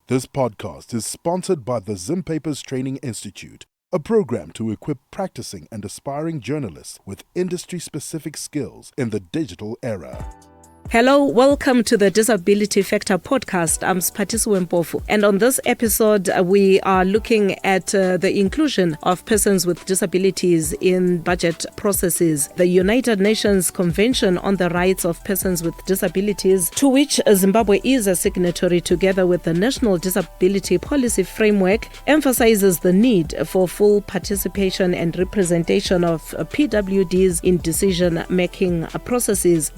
This podcast is sponsored by the Zimpapers Training Institute, a program to equip practicing and aspiring journalists with industry-specific skills in the digital era. Hello, welcome to the Disability Factor podcast. I'm Siphathisiwe Mpofu, and on this episode, we are looking at the inclusion of persons with disabilities in budget processes. The United Nations Convention on the Rights of Persons with Disabilities, to which Zimbabwe is a signatory together with the National Disability Policy Framework, emphasizes the need for full participation and representation of PWDs in decision-making processes.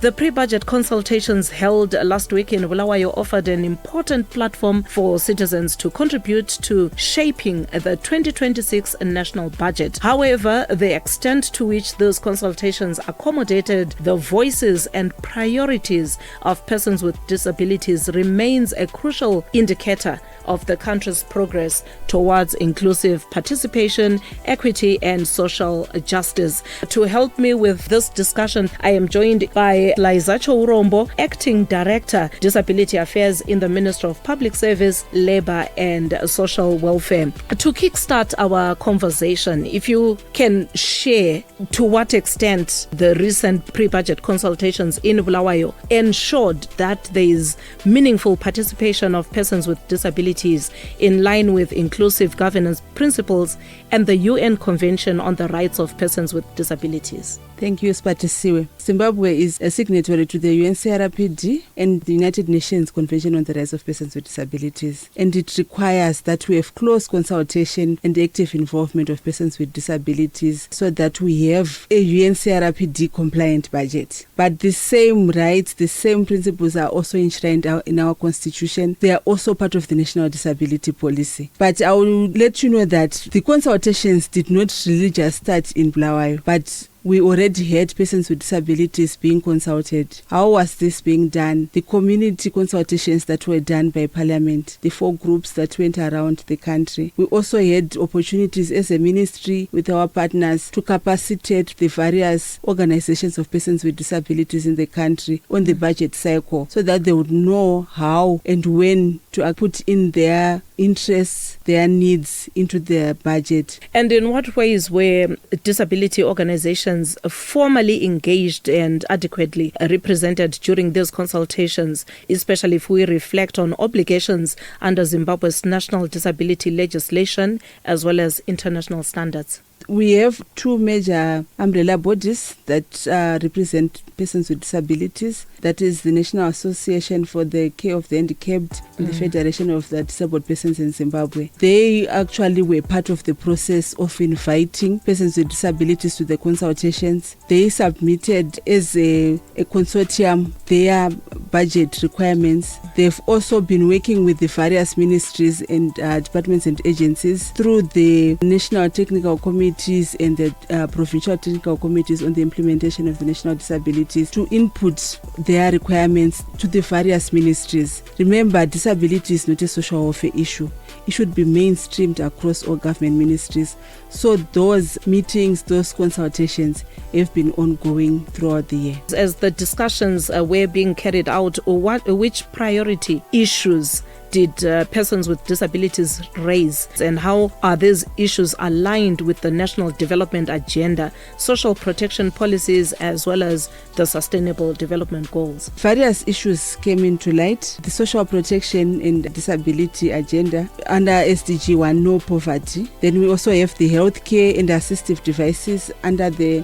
The pre-budget consultations held last week in Bulawayo offered an important platform for citizens to contribute to shaping the 2026 national budget. However, the extent to which those consultations accommodated the voices and priorities of persons with disabilities remains a crucial indicator of the country's progress towards inclusive participation, equity, and social justice. To help me with this discussion, I am joined by Liza Chorombo, Acting Director, Disability Affairs in the Ministry of Public Service, Labour and Social Welfare. To kickstart our conversation, if you can share to what extent the recent pre-budget consultations in Bulawayo ensured that there is meaningful participation of persons with disabilities in line with inclusive governance principles and the UN Convention on the Rights of Persons with Disabilities. Thank you, Siphathisiwe. Zimbabwe is a signatory to the UNCRPD and the United Nations Convention on the Rights of Persons with Disabilities, and it requires that we have close consultation and active involvement of persons with disabilities so that we have a UNCRPD compliant budget. But the same rights, the same principles are also enshrined in our constitution. They are also part of the National Disability Policy. But I will let you know that the consultations did not really just start in Bulawayo, but we already had persons with disabilities being consulted. How was this being done? The community consultations that were done by Parliament, the 4 groups that went around the country. We also had opportunities as a ministry with our partners to capacitate the various organizations of persons with disabilities in the country on the budget cycle so that they would know how and when to put in their interests, their needs into their budget. And in what ways were disability organizations formally engaged and adequately represented during these consultations, especially if we reflect on obligations under Zimbabwe's national disability legislation as well as international standards? We have 2 major umbrella bodies that represent persons with disabilities. That is the National Association for the Care of the Handicapped and the Federation of the Disabled Persons in Zimbabwe. They actually were part of the process of inviting persons with disabilities to the consultations. They submitted as a consortium their budget requirements. They've also been working with the various ministries and departments and agencies through the National Technical Committees and the Provincial Technical Committees on the implementation of the national disabilities to input their requirements to the various ministries. Remember, disability is not a social welfare issue. It should be mainstreamed across all government ministries. So those meetings, those consultations have been ongoing throughout the year. As the discussions were being carried out, which priority issues did persons with disabilities raise, and how are these issues aligned with the National Development Agenda, social protection policies, as well as the Sustainable Development Goals? Various issues came into light. The social protection and disability agenda under SDG 1, no poverty. Then we also have the healthcare and assistive devices under the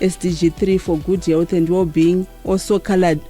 SDG 3 for good health and well-being, also covered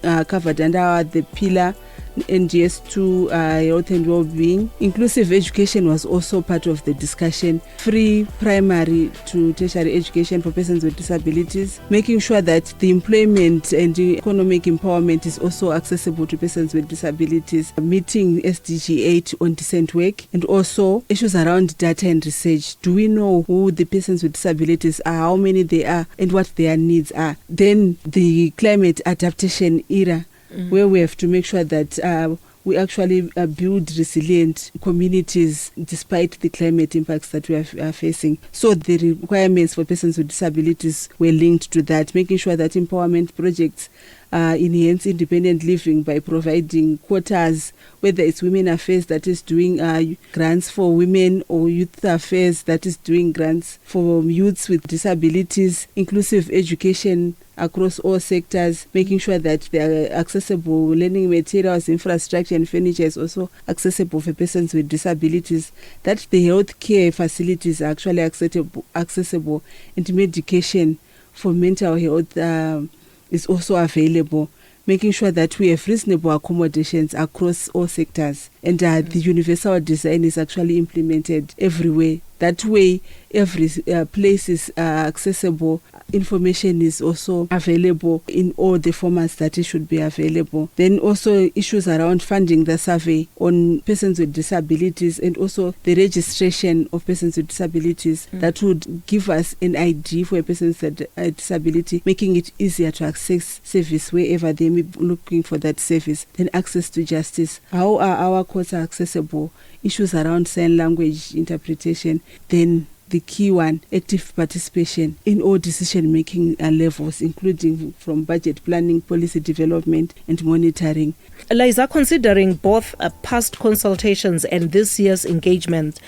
under the pillar NGS2 health and well-being. Inclusive education was also part of the discussion. Free primary to tertiary education for persons with disabilities. Making sure that the employment and the economic empowerment is also accessible to persons with disabilities. Meeting SDG 8 on decent work, and also issues around data and research. Do we know who the persons with disabilities are, how many they are, and what their needs are? Then the climate adaptation era, where we have to make sure that we actually build resilient communities despite the climate impacts that we are facing. So the requirements for persons with disabilities were linked to that, making sure that empowerment projects enhance independent living by providing quotas, whether it's Women Affairs that is doing grants for women, or Youth Affairs that is doing grants for youths with disabilities, inclusive education across all sectors, making sure that there are accessible learning materials, infrastructure and furniture is also accessible for persons with disabilities, that the healthcare facilities are actually accessible, and medication for mental health is also available, making sure that we have reasonable accommodations across all sectors, and the universal design is actually implemented everywhere. That way, every place is accessible. Information is also available in all the formats that it should be available. Then also issues around funding the survey on persons with disabilities, and also the registration of persons with disabilities that would give us an ID for a person with a disability, making it easier to access service wherever they may be looking for that service. Then access to justice. How are our courts accessible? Issues around sign language interpretation. Then the key one, active participation in all decision-making levels, including from budget planning, policy development, and monitoring. Liza, considering both past consultations and this year's engagement,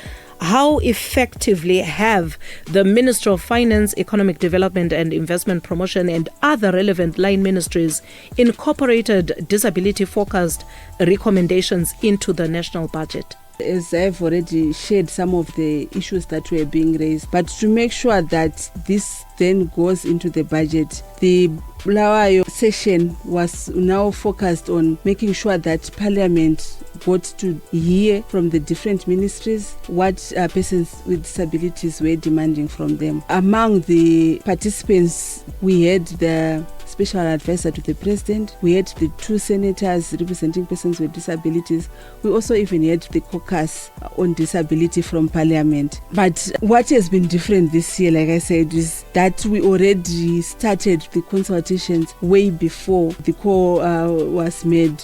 how effectively have the Ministry of Finance, Economic Development and Investment Promotion and other relevant line ministries incorporated disability-focused recommendations into the national budget? As I've already shared some of the issues that were being raised, but to make sure that this then goes into the budget, the Bulawayo session was now focused on making sure that Parliament got to hear from the different ministries what persons with disabilities were demanding from them. Among the participants, we had the Special Advisor to the President, we had the 2 senators representing persons with disabilities, we also even had the caucus on disability from Parliament. But what has been different this year, like I said, is that we already started the consultations way before the call was made.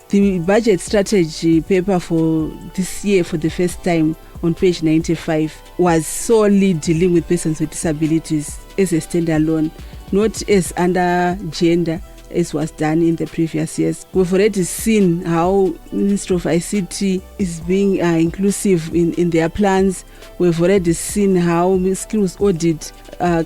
The budget strategy paper for this year, for the first time, on page 95, was solely dealing with persons with disabilities as a standalone, not as under gender as was done in the previous years. We've already seen how Ministry of ICT is being inclusive in their plans. We've already seen how skills audit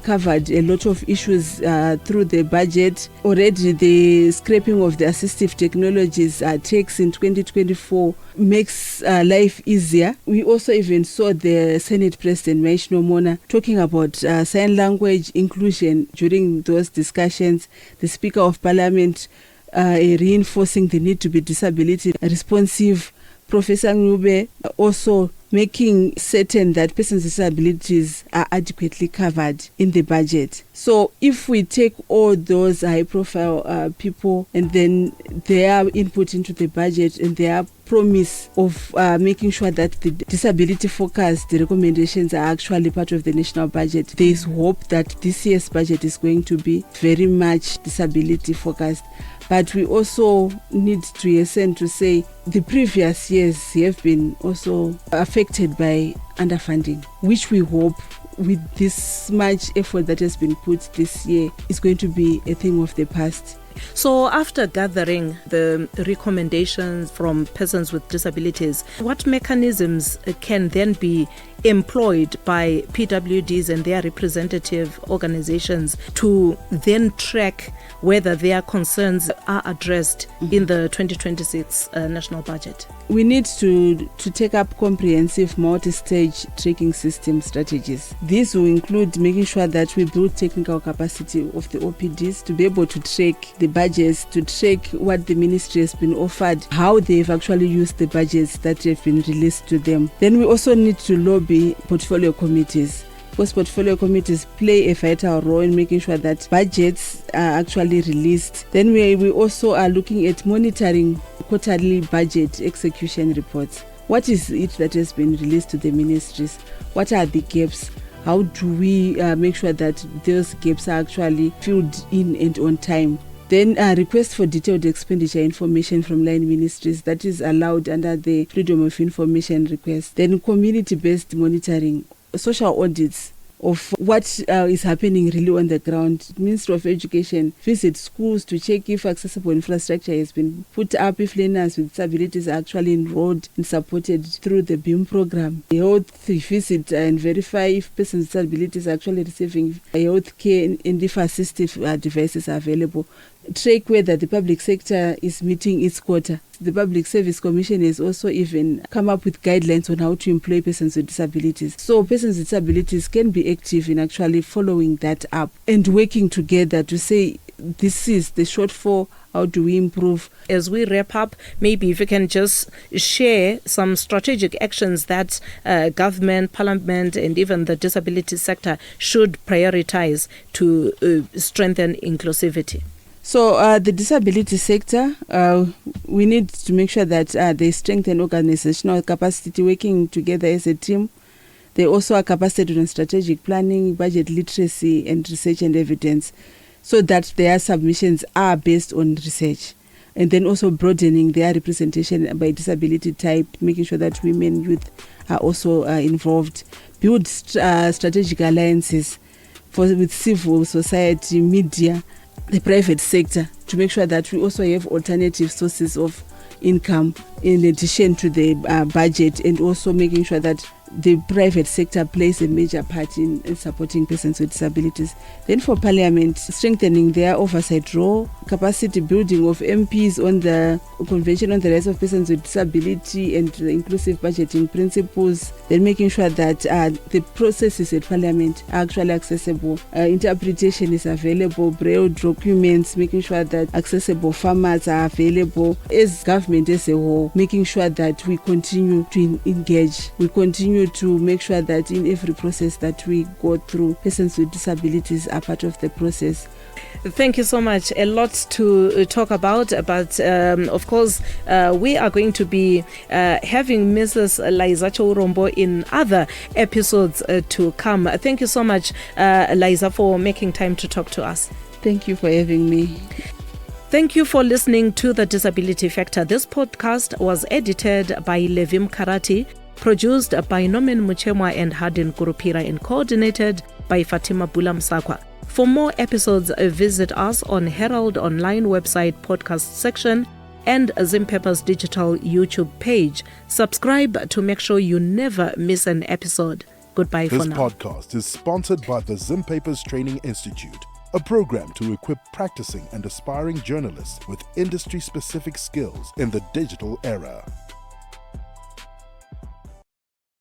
covered a lot of issues through the budget. Already the scrapping of the assistive technologies takes in 2024 makes life easier. We also even saw the Senate President Maishno Mona talking about sign language inclusion during those discussions. The Speaker of Parliament reinforcing the need to be disability responsive. Professor Ngube also making certain that persons with disabilities are adequately covered in the budget. So if we take all those high-profile people and then their input into the budget and their promise of making sure that the disability-focused recommendations are actually part of the national budget, there is hope that this year's budget is going to be very much disability-focused. But we also need to hasten to say the previous years have been also affected by underfunding, which we hope with this much effort that has been put this year is going to be a thing of the past. So after gathering the recommendations from persons with disabilities, what mechanisms can then be employed by PWDs and their representative organizations to then track whether their concerns are addressed in the 2026 national budget? We need to take up comprehensive multi-stage tracking system strategies. These will include making sure that we build technical capacity of the OPDs to be able to track the budgets, to track what the ministry has been offered, how they've actually used the budgets that have been released to them. Then we also need to lobby portfolio committees, because portfolio committees play a vital role in making sure that budgets are actually released. Then we also are looking at monitoring quarterly budget execution reports. What is it that has been released to the ministries? What are the gaps? How do we make sure that those gaps are actually filled in and on time? Then request for detailed expenditure information from line ministries that is allowed under the Freedom of Information request. Then community-based monitoring, social audits of what is happening really on the ground. Ministry of Education visit schools to check if accessible infrastructure has been put up, if learners with disabilities are actually enrolled and supported through the BEAM program. The health visit and verify if persons with disabilities are actually receiving health care and if assistive devices are available. Track whether the public sector is meeting its quota. The Public Service Commission has also even come up with guidelines on how to employ persons with disabilities. So persons with disabilities can be active in actually following that up and working together to say, this is the shortfall, how do we improve? As we wrap up, maybe if you can just share some strategic actions that government, parliament, and even the disability sector should prioritize to strengthen inclusivity. So the disability sector, we need to make sure that they strengthen organizational capacity, working together as a team. They also are capacitated on strategic planning, budget literacy, and research and evidence, so that their submissions are based on research. And then also broadening their representation by disability type, making sure that women, youth are also involved. Build strategic alliances with civil society, media, the private sector, to make sure that we also have alternative sources of income in addition to the budget, and also making sure that the private sector plays a major part in supporting persons with disabilities. Then for Parliament, strengthening their oversight role, capacity building of MPs on the Convention on the Rights of Persons with Disability and the inclusive budgeting principles, then making sure that the processes at Parliament are actually accessible, interpretation is available, braille documents, making sure that accessible formats are available. As government as a whole, making sure that we continue to engage, we continue to make sure that in every process that we go through, persons with disabilities are part of the process. Thank you so much. A lot to talk about, but of course, we are going to be having Mrs. Liza Chorombo in other episodes to come. Thank you so much, Liza, for making time to talk to us. Thank you for having me. Thank you for listening to The Disability Factor. This podcast was edited by Levim Karati, produced by Nomen Muchemwa and Hardin Kurupira, and coordinated by Fatima Bulamsakwa. For more episodes, visit us on Herald online website podcast section and Zimbabwe's digital YouTube page. Subscribe to make sure you never miss an episode. Goodbye for now. This podcast is sponsored by the Zimbabwe's Training Institute, a program to equip practicing and aspiring journalists with industry-specific skills in the digital era.